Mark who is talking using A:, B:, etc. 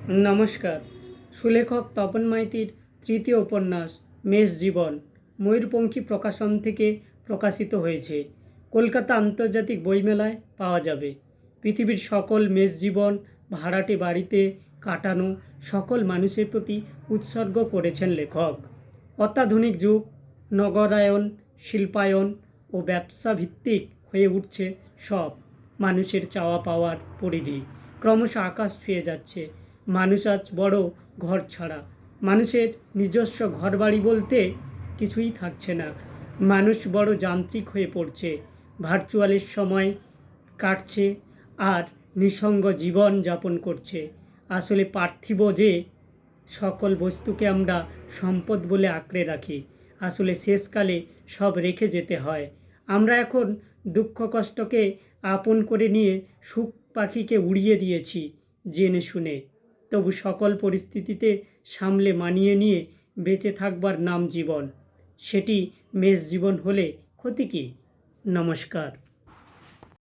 A: নমস্কার। সুলেখক তপন মাইতির তৃতীয় উপন্যাস মেষ জীবন ময়ূরপঙ্খী প্রকাশন থেকে প্রকাশিত হয়েছে। কলকাতা আন্তর্জাতিক বইমেলায় পাওয়া যাবে। পৃথিবীর সকল মেষ জীবন ভাড়াটে বাড়িতে কাটানো সকল মানুষের প্রতি উৎসর্গ করেছেন লেখক। অত্যাধুনিক যুগ, নগরায়ন, শিল্পায়ন ও ব্যবসা ভিত্তিক হয়ে উঠছে সব মানুষের চাওয়া পাওয়ার পরিধি ক্রমশ আকাশ ছুঁয়ে যাচ্ছে। মানুষ আজ বড় ঘর ছাড়া, মানুষের নিজস্ব ঘরবাড়ি বলতে কিছুই থাকছে না। মানুষ বড় যান্ত্রিক হয়ে পড়ছে, ভার্চুয়ালের সময় কাটছে আর নিঃসঙ্গ জীবন যাপন করছে। আসলে পার্থিব যে সকল বস্তুকে আমরা সম্পদ বলে আঁকড়ে রাখি, আসলে শেষকালে সব রেখে যেতে হয়। আমরা এখন দুঃখ কষ্টকে আপন করে নিয়ে সুখ পাখিকে উড়িয়ে দিয়েছি জেনে শুনে। তবু সকল পরিস্থিতিতে সামলে মানিয়ে নিয়ে বেঁচে থাকবার নাম জীবন। সেটি মেষ জীবন হলে ক্ষতি কী? নমস্কার।